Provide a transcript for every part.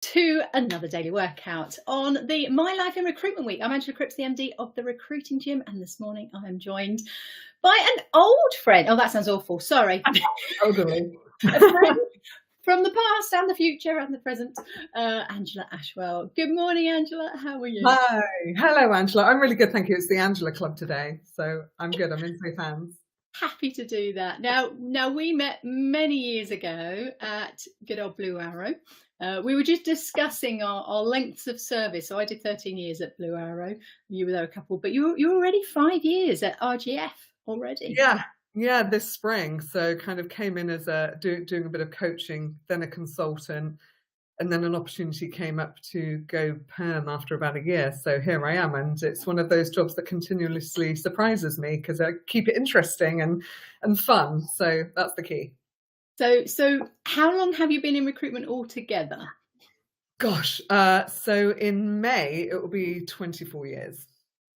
to another daily workout on the My Life in Recruitment Week. I'm Angela Cripps, the MD of the Recruiting Gym, and this morning I am joined by an old friend. Oh, that sounds awful. Sorry. Elderly. A friend from the past and the future and the present, Angela Ashwell. Good morning, Angela. How are you? Hi. Hello, Angela. I'm really good, thank you. It's the Angela Club today, so I'm good. I'm in safe hands. Happy to do that. Now we met many years ago at good old Blue Arrow. We were just discussing our lengths of service. So I did 13 years at Blue Arrow. You were there a couple, but you're already 5 years at RGF already. Yeah, this spring. So kind of came in as doing a bit of coaching, then a consultant, and then an opportunity came up to go perm after about a year. So here I am, and it's one of those jobs that continuously surprises me because I keep it interesting and fun. So that's the key. So how long have you been in recruitment altogether? Gosh, so in May it will be 24 years.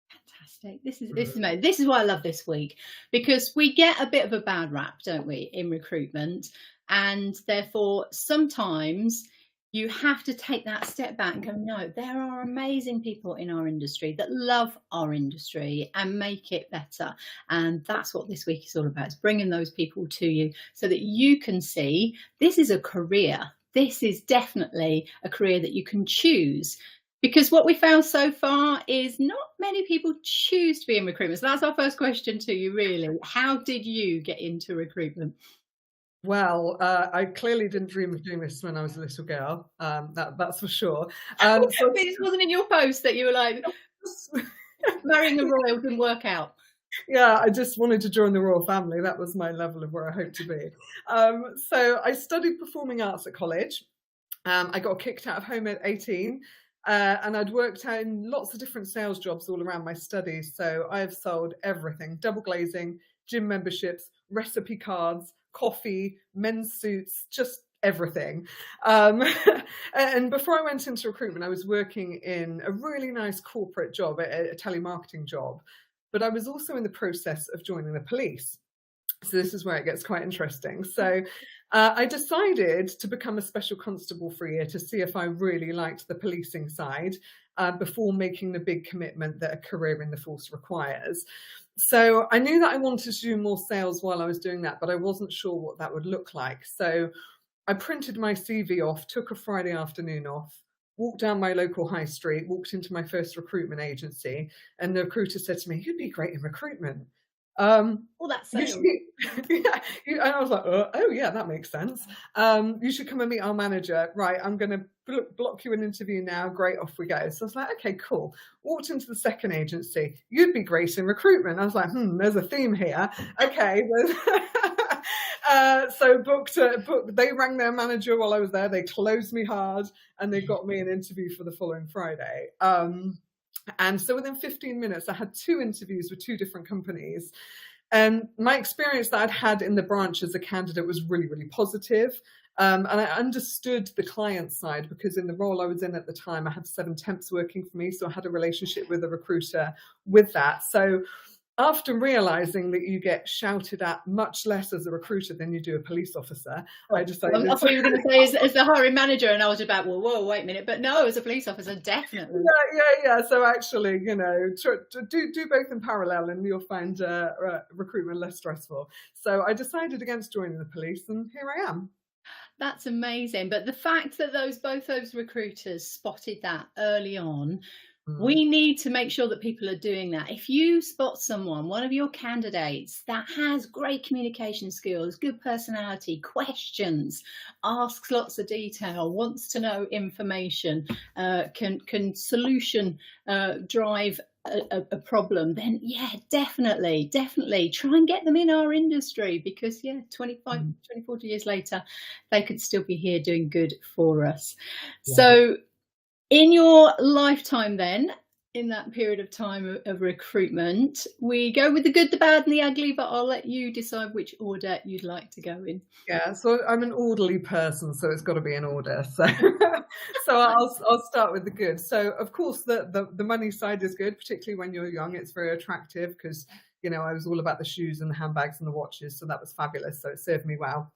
Fantastic. This is amazing. This is why I love this week, because we get a bit of a bad rap, don't we, in recruitment, and therefore sometimes you have to take that step back and go, no, there are amazing people in our industry that love our industry and make it better. And that's what this week is all about. It's bringing those people to you so that you can see this is a career. This is definitely a career that you can choose. Because what we found so far is not many people choose to be in recruitment. So that's our first question to you, really. How did you get into recruitment? Well, I clearly didn't dream of doing this when I was a little girl. That's for sure. So it wasn't in your post that you were like, marrying a royal didn't work out. Yeah, I just wanted to join the royal family. That was my level of where I hoped to be. So I studied performing arts at college. I got kicked out of home at 18. And I'd worked out in lots of different sales jobs all around my studies. So I've sold everything: double glazing, gym memberships, recipe cards, coffee, men's suits, just everything. And before I went into recruitment, I was working in a really nice corporate job, a telemarketing job. But I was also in the process of joining the police. So this is where it gets quite interesting. So I decided to become a special constable for a year to see if I really liked the policing side before making the big commitment that a career in the force requires. So I knew that I wanted to do more sales while I was doing that, but I wasn't sure what that would look like. So I printed my CV off, took a Friday afternoon off, walked down my local high street, walked into my first recruitment agency, and the recruiter said to me, "You'd be great in recruitment." Well, that's sales. Yeah, and I was like, oh yeah, that makes sense. You should come and meet our manager. Right, I'm going to block you an interview now. Great, off we go. So I was like, okay, cool. Walked into the second agency. You'd be great in recruitment. I was like, there's a theme here. Okay. So booked. They rang their manager while I was there. They closed me hard, and they got me an interview for the following Friday. And so within 15 minutes, I had 2 interviews with 2 different companies. And my experience that I'd had in the branch as a candidate was really, really positive. And I understood the client side because in the role I was in at the time, I had 7 temps working for me. So I had a relationship with a recruiter with that. So after realizing that you get shouted at much less as a recruiter than you do a police officer, I decided... I thought you were going to say as the hiring manager, and I was about, well, whoa, wait a minute. But no, as a police officer, definitely. Yeah. So actually, do both in parallel and you'll find recruitment less stressful. So I decided against joining the police, and here I am. That's amazing. But the fact that both those recruiters spotted that early on, we need to make sure that people are doing that. If you spot someone, one of your candidates that has great communication skills, good personality, questions, asks lots of detail, wants to know information, can solution drive a problem, then yeah, definitely try and get them in our industry, because 40 years later, they could still be here doing good for us. Yeah. So in your lifetime then, in that period of time of recruitment, we go with the good, the bad and the ugly, but I'll let you decide which order you'd like to go in. Yeah, so I'm an orderly person, so it's got to be in order. So I'll start with the good. So of course the money side is good, particularly when you're young. It's very attractive because, I was all about the shoes and the handbags and the watches. So that was fabulous. So it served me well.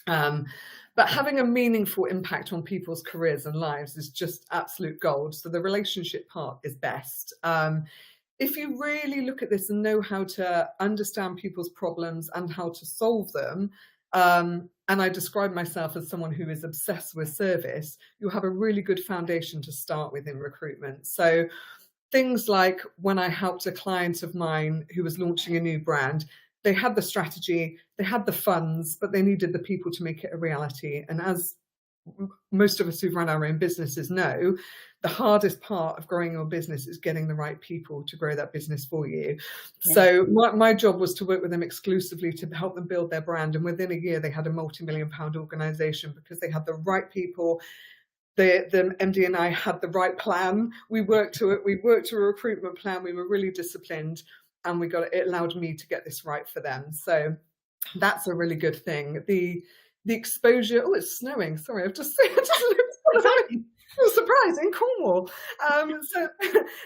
But having a meaningful impact on people's careers and lives is just absolute gold. So the relationship part is best. If you really look at this and know how to understand people's problems and how to solve them, and I describe myself as someone who is obsessed with service, you'll have a really good foundation to start with in recruitment. So things like when I helped a client of mine who was launching a new brand, they had the strategy, they had the funds, but they needed the people to make it a reality. And as most of us who've run our own businesses know, the hardest part of growing your business is getting the right people to grow that business for you. Yeah. So my job was to work with them exclusively to help them build their brand. And within a year, they had a multi-million-pound organization because they had the right people. The MD and I had the right plan. We worked to a recruitment plan. We were really disciplined, and it allowed me to get this right for them. So that's a really good thing. The exposure. Oh, it's snowing. Sorry, I've just surprised in Cornwall. So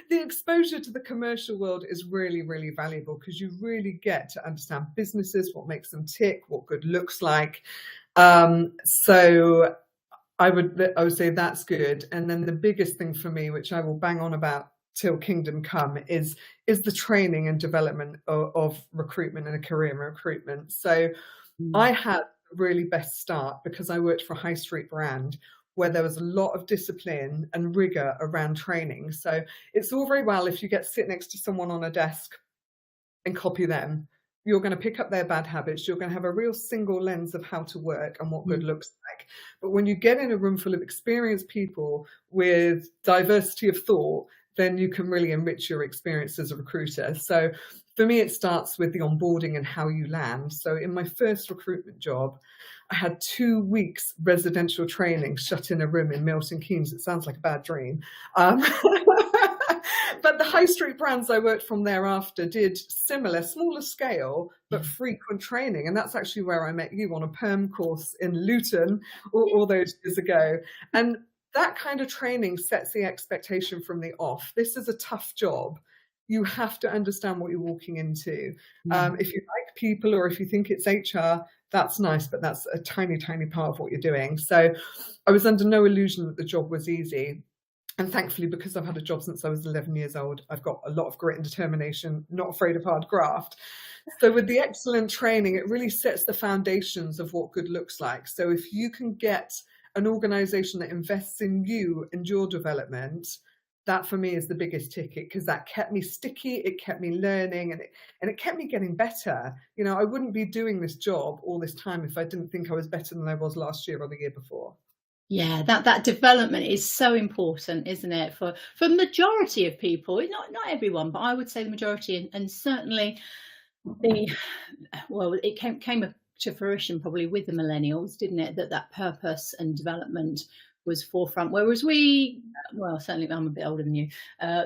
the exposure to the commercial world is really, really valuable because you really get to understand businesses, what makes them tick, what good looks like. So I would say that's good. And then the biggest thing for me, which I will bang on about till kingdom come, is the training and development of recruitment and a career in recruitment. So I had the really best start because I worked for a high street brand where there was a lot of discipline and rigor around training. So it's all very well if you sit next to someone on a desk and copy them. You're going to pick up their bad habits. You're going to have a real single lens of how to work and what good looks like. But when you get in a room full of experienced people with diversity of thought, then you can really enrich your experience as a recruiter. So for me, it starts with the onboarding and how you land. So in my first recruitment job, I had 2 weeks residential training shut in a room in Milton Keynes. It sounds like a bad dream. But the high street brands I worked from thereafter did similar, smaller scale, but frequent training. And that's actually where I met you on a perm course in Luton all those years ago. And that kind of training sets the expectation from the off. This is a tough job. You have to understand what you're walking into. If you like people or if you think it's HR, that's nice, but that's a tiny, tiny part of what you're doing. So I was under no illusion that the job was easy. And thankfully, because I've had a job since I was 11 years old, I've got a lot of grit and determination, not afraid of hard graft. So with the excellent training, it really sets the foundations of what good looks like. So if you can get an organization that invests in you and your development, that for me is the biggest ticket, because that kept me sticky, it kept me learning, and it kept me getting better. You know, I wouldn't be doing this job all this time if I didn't think I was better than I was last year or the year before. Yeah, that development is so important, isn't it? For majority of people, not everyone, but I would say the majority, and certainly it came to fruition probably with the millennials, didn't it? That purpose and development was forefront, whereas certainly I'm a bit older than you,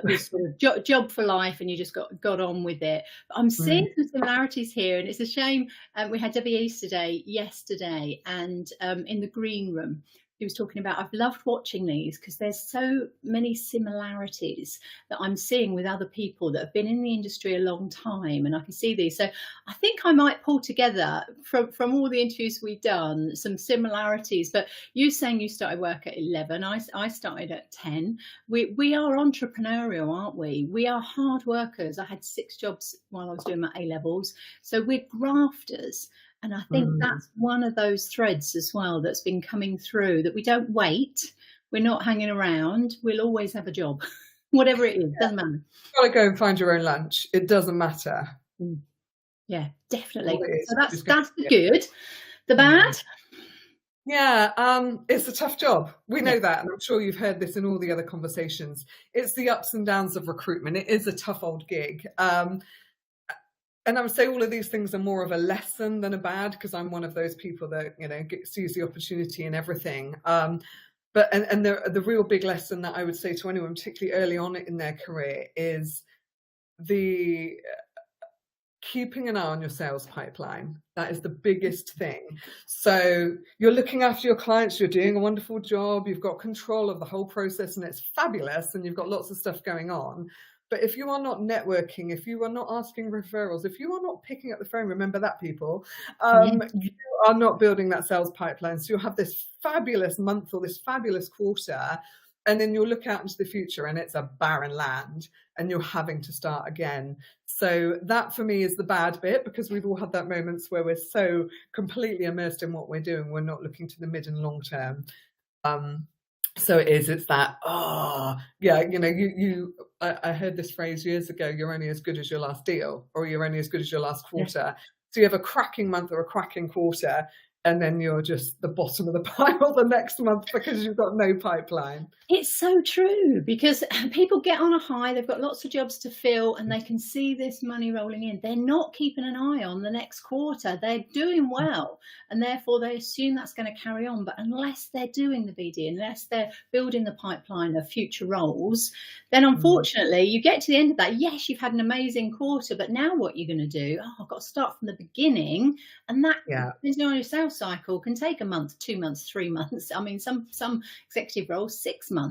was sort of job for life, and you just got on with it. But I'm seeing some similarities here, and it's a shame. We had Debbie Easterday yesterday, and in the green room, he was talking about, I've loved watching these because there's so many similarities that I'm seeing with other people that have been in the industry a long time, and I can see these. So I think I might pull together from all the interviews we've done some similarities. But you saying you started work at 11, I started at 10. We are entrepreneurial, aren't we? We are hard workers. I had 6 jobs while I was doing my A-levels. So we're grafters. And I think that's one of those threads as well that's been coming through, that we don't wait. We're not hanging around. We'll always have a job, whatever it is, doesn't matter. You've got to go and find your own lunch. It doesn't matter. Yeah, definitely. So that's the good. The bad? Yeah, it's a tough job. We know that, and I'm sure you've heard this in all the other conversations. It's the ups and downs of recruitment. It is a tough old gig. And I would say all of these things are more of a lesson than a bad, because I'm one of those people that, sees the opportunity in everything. But the real big lesson that I would say to anyone, particularly early on in their career, is the keeping an eye on your sales pipeline. That is the biggest thing. So you're looking after your clients, you're doing a wonderful job, you've got control of the whole process, and it's fabulous, and you've got lots of stuff going on. But if you are not networking, if you are not asking referrals, if you are not picking up the phone, remember that, people, you are not building that sales pipeline. So you'll have this fabulous month or this fabulous quarter, and then you'll look out into the future and it's a barren land and you're having to start again. So that for me is the bad bit, because we've all had that moments where we're so completely immersed in what we're doing, we're not looking to the mid and long term. So it's that, yeah, you know, I heard this phrase years ago, you're only as good as your last deal, or you're only as good as your last quarter. So you have a cracking month or a cracking quarter, and then you're just the bottom of the pile the next month because you've got no pipeline. It's so true, because people get on a high, they've got lots of jobs to fill and they can see this money rolling in. They're not keeping an eye on the next quarter. They're doing well, and therefore they assume that's going to carry on. But unless they're doing the BD, unless they're building the pipeline of future roles, then unfortunately you get to the end of that. Yes, you've had an amazing quarter, but now what you're going to do? Oh, I've got to start from the beginning. And that is on your sales cycle can take a month, 2 months, 3 months. I mean, some executive roles, 6 months.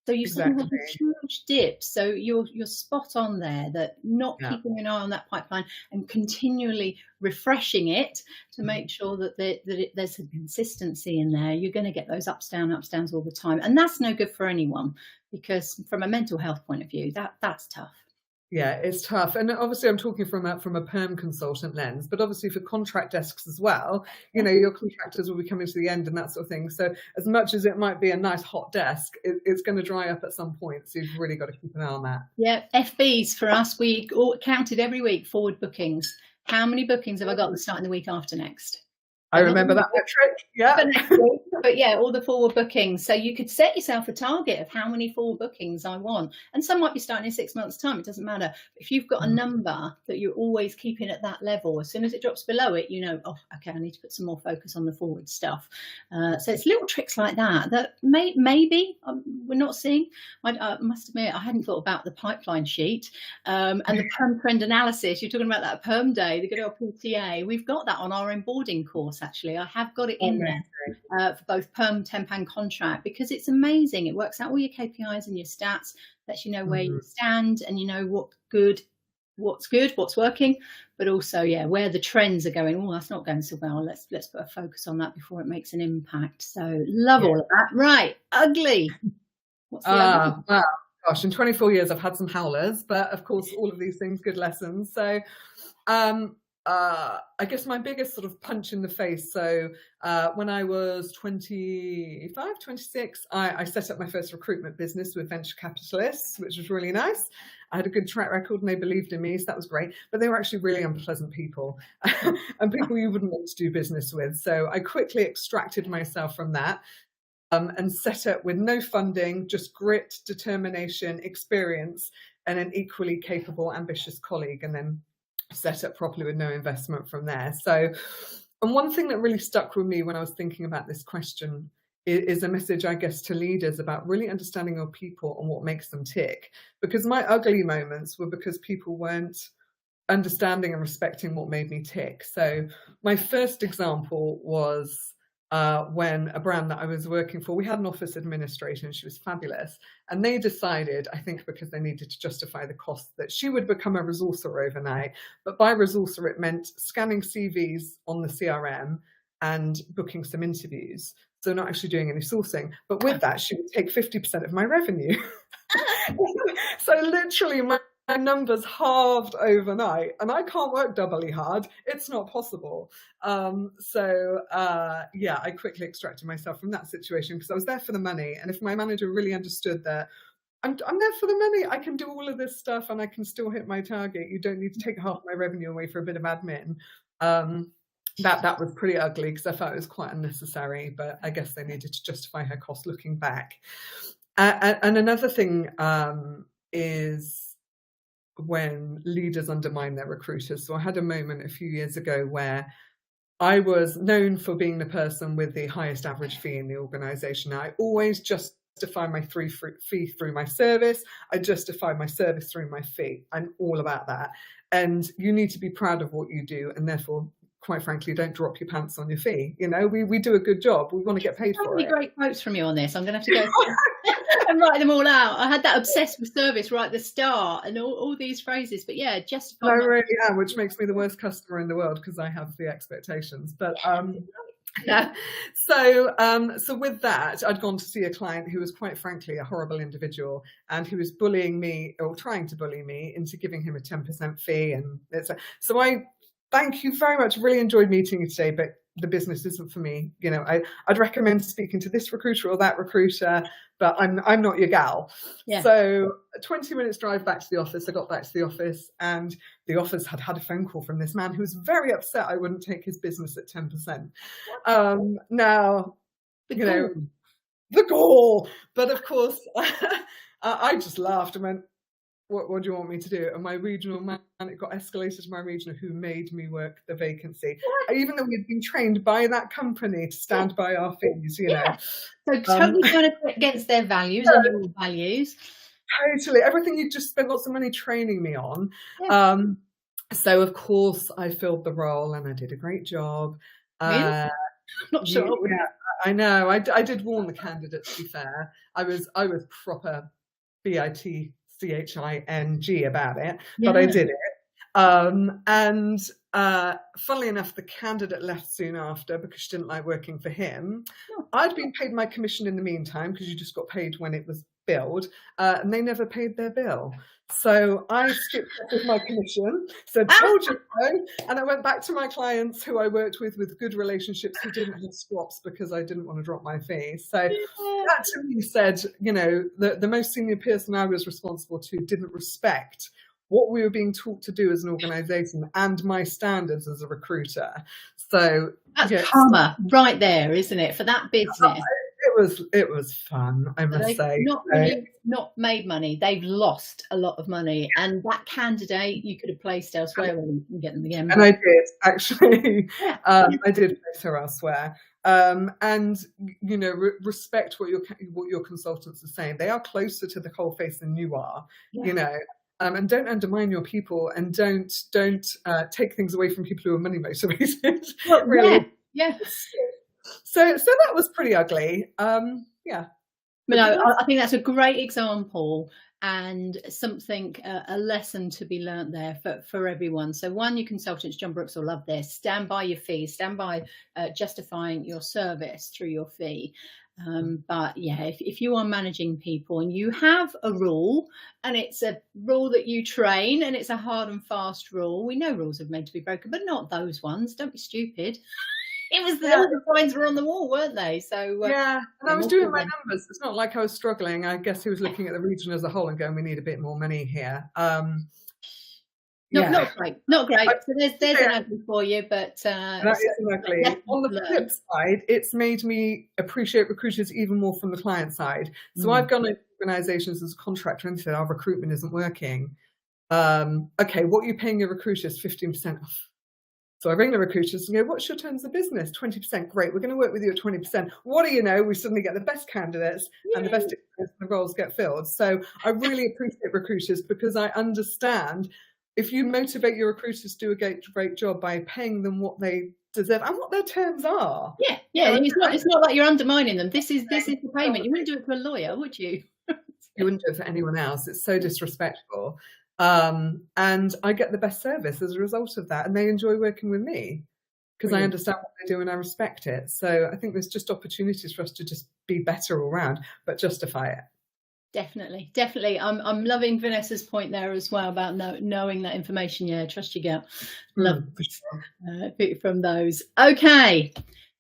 So you suddenly have a huge dip. So you're spot on there, that not keeping an eye on that pipeline and continually refreshing it to make sure that there's a consistency in there. You're going to get those ups, downs all the time. And that's no good for anyone, because from a mental health point of view, that's tough. Yeah, it's tough. And obviously I'm talking from a perm consultant lens, but obviously for contract desks as well, you know, your contractors will be coming to the end and that sort of thing. So as much as it might be a nice hot desk, it's going to dry up at some point. So you've really got to keep an eye on that. Yeah, FBs for us, we counted every week, forward bookings. How many bookings have I got starting the week after next? I remember that metric. Yeah. But yeah, all the forward bookings. So you could set yourself a target of how many forward bookings I want. And some might be starting in 6 months' time. It doesn't matter. If you've got a number that you're always keeping at that level, as soon as it drops below it, you know, oh, okay, I need to put some more focus on the forward stuff. So it's little tricks like that maybe we're not seeing. I must admit, I hadn't thought about the pipeline sheet and the perm trend analysis. You're talking about that perm day, the good old PTA. We've got that on our onboarding course, actually. I have got it in there for both perm, temp and contract, because it's amazing. It works out all your KPIs and your stats, lets you know where you stand, and you know what's working, but also where the trends are going. Oh, that's not going so well. Let's put a focus on that before it makes an impact. So love all of that. Right, ugly. What's the ugly? Wow, gosh, in 24 years I've had some howlers, but of course all of these things good lessons. So I guess my biggest sort of punch in the face. So when I was 25, 26, I set up my first recruitment business with venture capitalists, which was really nice. I had a good track record and they believed in me, so that was great. But they were actually really unpleasant people and people you wouldn't want to do business with. So I quickly extracted myself from that and set up with no funding, just grit, determination, experience, and an equally capable, ambitious colleague, and then set up properly with no investment from there. So, and one thing that really stuck with me when I was thinking about this question is a message, I guess, to leaders about really understanding your people and what makes them tick. Because my ugly moments were because people weren't understanding and respecting what made me tick. So my first example was when a brand that I was working for, we had an office administrator and she was fabulous. And they decided, I think because they needed to justify the cost, that she would become a resourcer overnight. But by resourcer, it meant scanning CVs on the CRM and booking some interviews. So not actually doing any sourcing. But with that, she would take 50% of my revenue. So literally my numbers halved overnight, and I can't work doubly hard. It's not possible. I quickly extracted myself from that situation because I was there for the money. And if my manager really understood that I'm there for the money, I can do all of this stuff and I can still hit my target. You don't need to take half my revenue away for a bit of admin. That was pretty ugly because I felt it was quite unnecessary, but I guess they needed to justify her cost looking back. And another thing is when leaders undermine their recruiters. So I had a moment a few years ago where I was known for being the person with the highest average fee in the organization. I always justify my fee through my service. I justify my service through my fee. I'm all about that. And you need to be proud of what you do, and therefore, quite frankly, don't drop your pants on your fee. You know, we do a good job. We want to get paid for it. Great quotes from you on this. I'm going to have to go and write them all out. I had that obsessed with service right at the start, and all these phrases. But yeah, justify. I really am, which makes me the worst customer in the world because I have the expectations. But yeah. So with that, I'd gone to see a client who was quite frankly a horrible individual, and who was bullying me, or trying to bully me, into giving him a 10% fee. And so I thank you very much. Really enjoyed meeting you today, but the business isn't for me. You know, I'd recommend speaking to this recruiter or that recruiter, but I'm not your gal. Yeah. So a 20 minutes drive back to the office. I got back to the office, and the office had a phone call from this man who was very upset I wouldn't take his business at 10%. Now, you know, the goal. But of course, I just laughed and went, what do you want me to do? And my regional man, it got escalated to my regional, who made me work the vacancy, even though we'd been trained by that company to stand by our fees, you know. So totally going against their values and your values. Totally. Everything you just spent lots of money training me on. So of course I filled the role, and I did a great job. Really? Not sure. Yeah, I know. I did warn the candidate, to be fair. I was proper BITCHING about it, but I did it. And funnily enough, the candidate left soon after because she didn't like working for him. I'd been paid my commission in the meantime, because you just got paid when it was billed, and they never paid their bill. So I skipped off with my commission, said, told you so, and I went back to my clients who I worked with good relationships, who didn't have swaps because I didn't want to drop my fee. So that to me said, you know, the most senior person I was responsible to didn't respect what we were being taught to do as an organisation and my standards as a recruiter. So that's karma right there, isn't it, for that business? It was fun, I must say. Not made money. They've lost a lot of money, and that candidate you could have placed elsewhere and get them again. And I did, actually. I did place her elsewhere. And you know, respect what your consultants are saying. They are closer to the coalface than you are. You know. And don't undermine your people, and don't take things away from people who are money motivated. Really. Yeah. So that was pretty ugly. But no, I think that's a great example, and something, a lesson to be learnt there for everyone. So one, your consultants, John Brooks will love this. Stand by your fee. Stand by justifying your service through your fee. But yeah, if you are managing people and you have a rule, and it's a rule that you train, and it's a hard and fast rule, we know rules are meant to be broken, but not those ones. Don't be stupid. It was the signs were on the wall, weren't they? So and I was doing my numbers. It's not like I was struggling. I guess he was looking at the region as a whole and going, "We need a bit more money here." Not great. So there's an ugly for you, but that is ugly. On the flip side, it's made me appreciate recruiters even more from the client side. So I've gone into organisations as a contractor and said, "Our recruitment isn't working." Okay, what are you paying your recruiters? 15% off. So I ring the recruiters and go, "What's your terms of business?" 20%. Great, we're going to work with you at 20%. What do you know? We suddenly get the best candidates and the best experience, and the roles get filled. So I really appreciate recruiters, because I understand if you motivate your recruiters to do a great job by paying them what they deserve and what their terms are. And it's not like you're undermining them. This is the payment. You wouldn't do it for a lawyer, would you? You wouldn't do it for anyone else. It's so disrespectful. And I get the best service as a result of that, and they enjoy working with me because I understand what they do and I respect it. So I think there's just opportunities for us to just be better all round, but justify it. Definitely. I'm loving Vanessa's point there as well about knowing that information. Yeah, trust your gut. Love from those. Okay.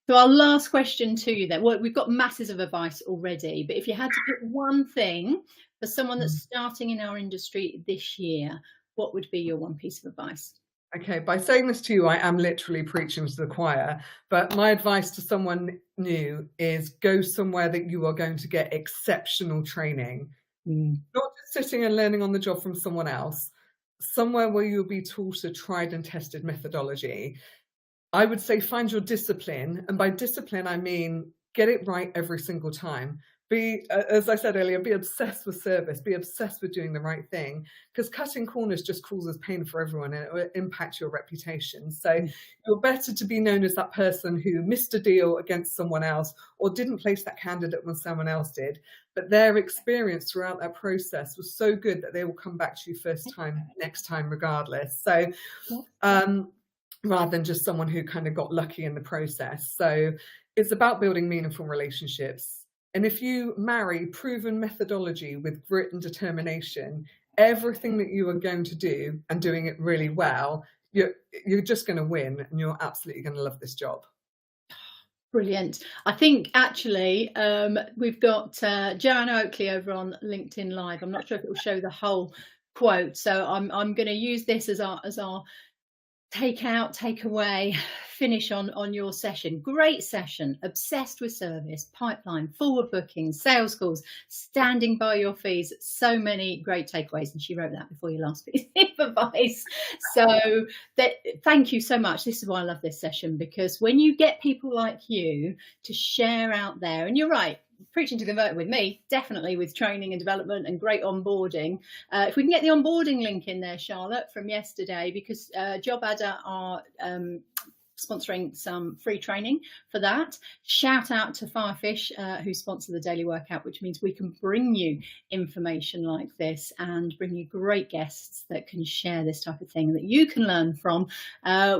So our last question to you then. Well, we've got masses of advice already, but if you had to pick one thing for someone that's starting in our industry this year, what would be your one piece of advice? Okay, by saying this to you, I am literally preaching to the choir, but my advice to someone new is go somewhere that you are going to get exceptional training. Not just sitting and learning on the job from someone else, somewhere where you'll be taught a tried and tested methodology. I would say find your discipline, and by discipline I mean get it right every single time. be, as I said earlier, be obsessed with service, be obsessed with doing the right thing, because cutting corners just causes pain for everyone and it will impact your reputation. So you're better to be known as that person who missed a deal against someone else or didn't place that candidate when someone else did, but their experience throughout that process was so good that they will come back to you first time, next time, regardless. So rather than just someone who kind of got lucky in the process. So it's about building meaningful relationships. And if you marry proven methodology with grit and determination, everything that you are going to do and doing it really well, you're just going to win, and you're absolutely going to love this job. Brilliant. I think actually we've got Joanna Oakley over on LinkedIn Live. I'm not sure if it will show the whole quote, so I'm going to use this as our take away, finish on your session. Great session, obsessed with service, pipeline, forward bookings, sales calls, standing by your fees. So many great takeaways, and she wrote that before your last piece of advice. So thank you so much. This is why I love this session, because when you get people like you to share out there, and you're right, preaching to converting with me, definitely with training and development and great onboarding. If we can get the onboarding link in there, Charlotte, from yesterday, because Job Adder are sponsoring some free training for that. Shout out to Firefish, who sponsor the daily workout, which means we can bring you information like this and bring you great guests that can share this type of thing that you can learn from.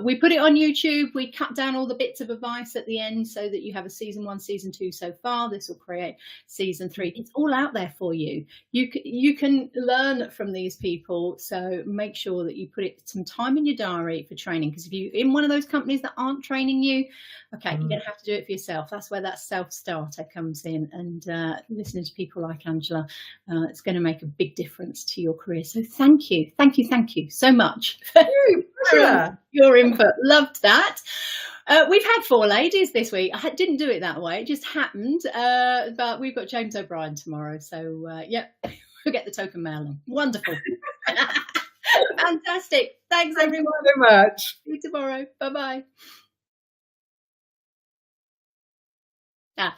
We put it on YouTube. We cut down all the bits of advice at the end so that you have a season 1, season 2 so far. This will create season 3. It's all out there for you. You can learn from these people. So make sure that you put some time in your diary for training, because if you're in one of those companies that aren't training you, okay, you're going to have to do it for yourself. That's where that self-starter comes in, and listening to people like Angela, it's going to make a big difference to your career. So thank you so much for your input. Loved that. We've had 4 ladies this week. I didn't do it that way, it just happened, but we've got James O'Brien tomorrow, so yep, we'll get the token mail on. Wonderful. Fantastic. Thanks everyone so much. See you tomorrow. Bye bye.